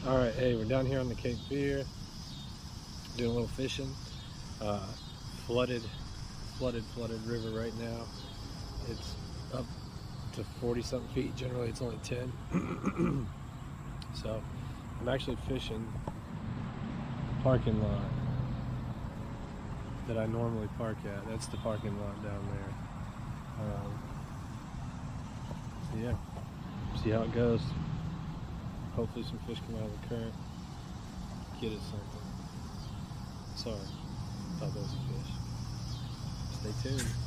All right, hey, we're down here on the Cape Fear, doing a little fishing. Uh, flooded, flooded river right now. It's up to 40 something feet. Generally, it's only 10. So, I'm actually fishing the parking lot that I normally park at. That's the parking lot down there. So yeah, see how it goes. Hopefully, some fish come out of the current. Get us something. Sorry, thought that was a fish. Stay tuned.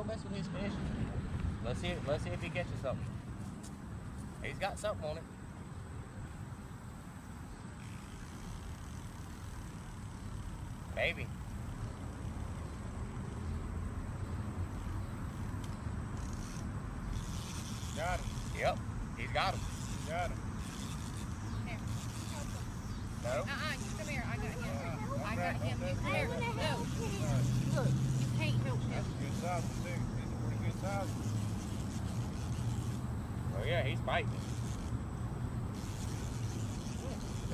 don't mess with his fish. Let's see if he catches something. He's got something on it. Maybe. Got him. Yep, he's got him. Got him. Here, help him. No? You come here. I got him. I got him. You come here. No. Look, you can't help him. That's a good size one, too. It's a pretty good size one. Oh yeah, he's biting.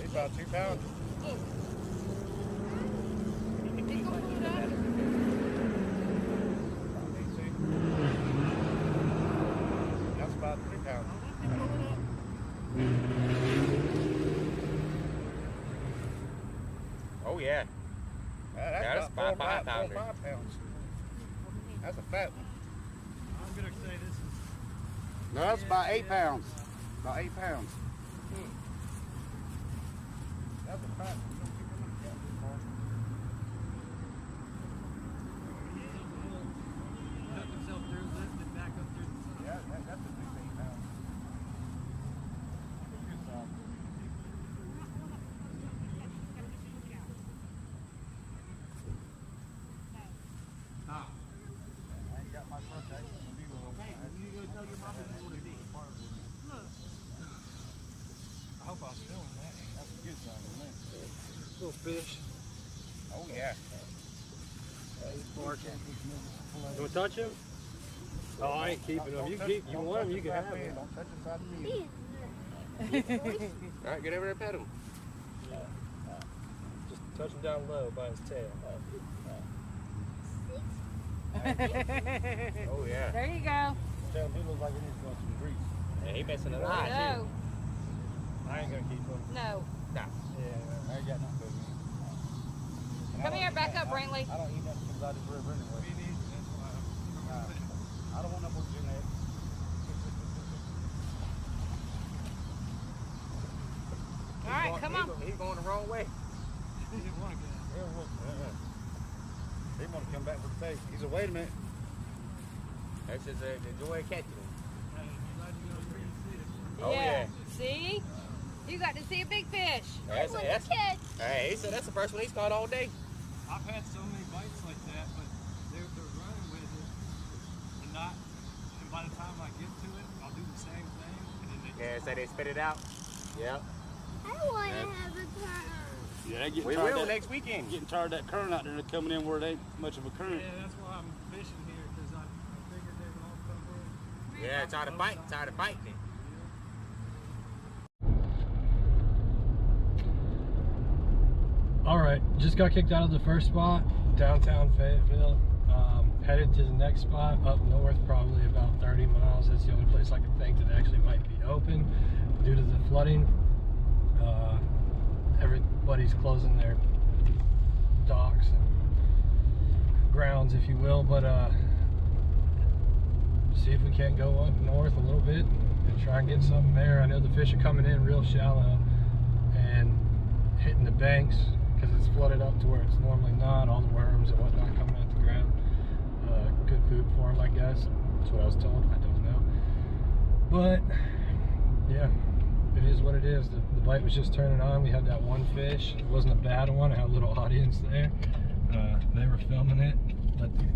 He's about 2 pounds. He's gonna pull it up. That's about 3 pounds. And pull it up. Oh yeah. That's about about 4 5 or 5 pounds. That's a fat one. I'm gonna say this is. No, that's about 8 pounds. About 8 pounds. That's a fat one. You don't think I'm gonna catch this far. Took himself through, lifted back up through the sun. Yeah, that's at least 8 pounds. That's a good size. I ain't got my first act. You go tell your mama what it is. I hope I was feeling that. That's a good size one, man. Little fish. Oh yeah. He's barking. You want to touch him? Oh, I ain't keeping him. You want him, you can have him. Don't touch inside the meat. All right, get over there and pet him. Just touch him down low by his tail. Oh yeah. There you go. Tell him he looks like he needs to go some grease. Yeah, he messing it up. No. I ain't gonna keep him. No. Nah. Yeah, I ain't got nothing to do with me. Come here, back up, Brantley. I don't eat nothing comes out of this river anyway. Me neither, that's why I don't want no more genetics. All right, come on. He's going the wrong way. he didn't want to get out. He want to come back for the taste. He said, wait a minute. That's just the joy of catching him. Hey, you glad you got to see it. Oh yeah. See? You got to see a big fish. That's hey, he said that's the first one he's caught all day. I've had so many bites like that, but they're running with it and not. And by the time I get to it, I'll do the same thing. And then they Yeah, say they spit it out. Yep. I want to have a turn. Yeah, they We will next weekend. Getting tired of that current out there coming in where it ain't much of a current. Yeah, that's why I'm fishing here, because I figured they would all come in. Yeah, tired of biting it. All right, just got kicked out of the first spot, downtown Fayetteville. Headed to the next spot up north, probably about 30 miles. That's the only place I can think that actually might be open due to the flooding. Everybody's closing their docks and grounds, if you will, but see if we can't go up north a little bit and try and get something there. I know the fish are coming in real shallow and hitting the banks because it's flooded up to where it's normally not. All the worms and whatnot coming out the ground. Good food for them, I guess. That's what I was told. I don't know. But yeah, it is what it is. The bite was just turning on. We had that one fish. It wasn't a bad one. I had a little audience there. They were filming it. Let the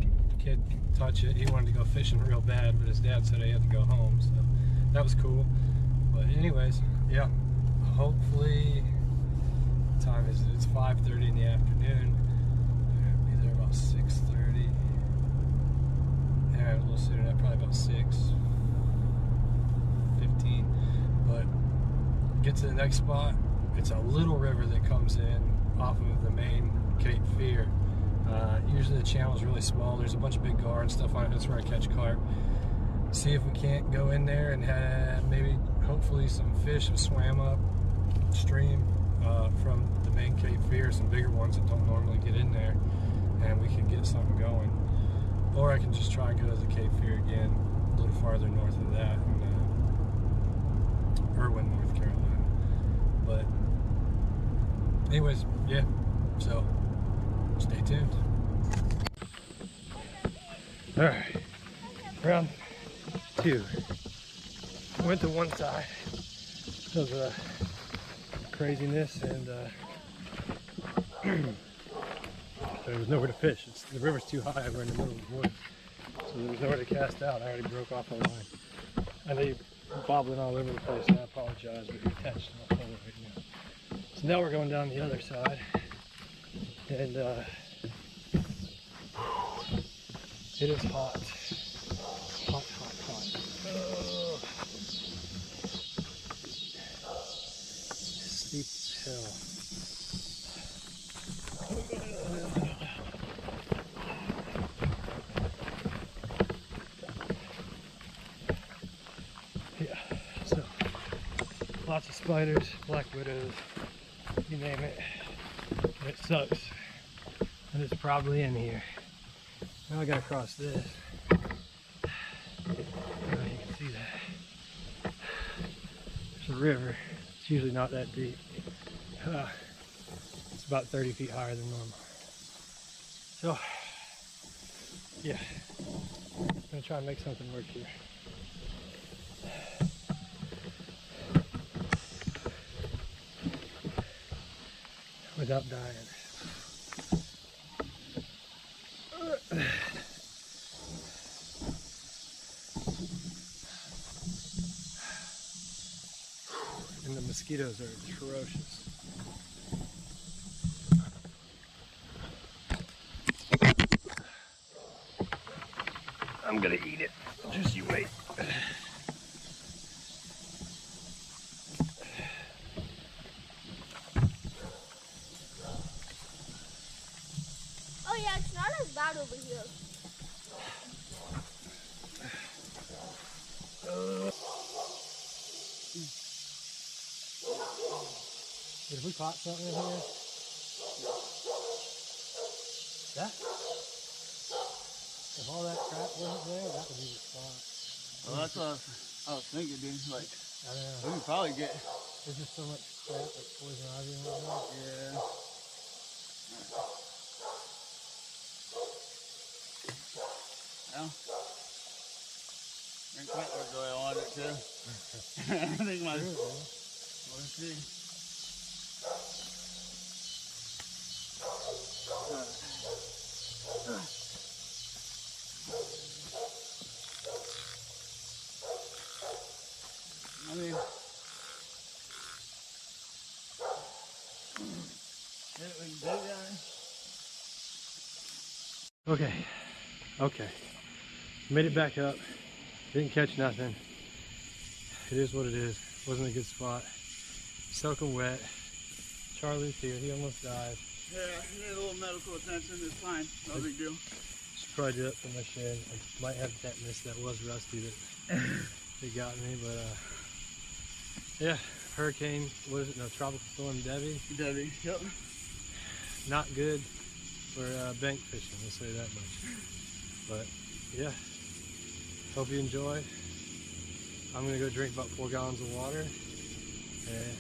kid touch it. He wanted to go fishing real bad, but his dad said he had to go home. So that was cool. But anyways, yeah. Hopefully, what time is it? It's 5:30 in the afternoon. I'll be there about 6:30. Yeah, a little sooner than that, probably about 6:15. But get to the next spot. It's a little river that comes in off of the main Cape Fear. Usually the channel is really small. There's a bunch of big gar and stuff on it. That's where I catch carp. See if we can't go in there and have maybe, hopefully, some fish have swam up stream from the main Cape Fear, some bigger ones that don't normally get in there, and we can get something going. Or I can just try and go to the Cape Fear again, a little farther north of that, in Irwin, North Carolina. But anyways, yeah, so stay tuned. All right, Round two. Went to one side of the craziness, and there was nowhere to fish. The river's too high. We're in the middle of the woods, so there was nowhere to cast out. I already broke off the line. I know you're bobbling all over the place, and I apologize, but you're attached to my pole right now. So now we're going down the other side, and it is hot. Hot, hot, hot. Oh. Steep hill. Yeah, so lots of spiders, black widows, you name it. And it sucks. And it's probably in here. Now I gotta cross this. I don't know if you can see that. There's a river. It's usually not that deep. It's about 30 feet higher than normal. So, yeah. I'm gonna try and make something work here. Without dying. And the mosquitoes are atrocious. I'm gonna eat it. Just you wait. Oh yeah, it's not as bad over here. If we caught something in here, that, if all that crap wasn't there, that would be the spot. Well, that's what I was thinking, dude. Like, I don't know. we could probably get. There's just so much crap, like poison ivy and whatnot. Yeah. Well, drink that was the way I wanted it to. I think my. Let's see. I mean, Okay, okay. Made it back up. Didn't catch nothing. It is what it is. Wasn't a good spot. Soaking wet. Charlie's here. He almost died. yeah, you need a little medical attention. It's fine. No big deal. Should probably do it for my shin. I might have tetanus. That was rusty that it got me, but yeah. Hurricane, what is it? No, tropical storm Debby. Debby, yep. Not good for bank fishing, we'll say that much. But yeah, hope you enjoyed. I'm gonna go drink about 4 gallons of water, and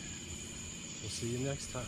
we'll see you next time.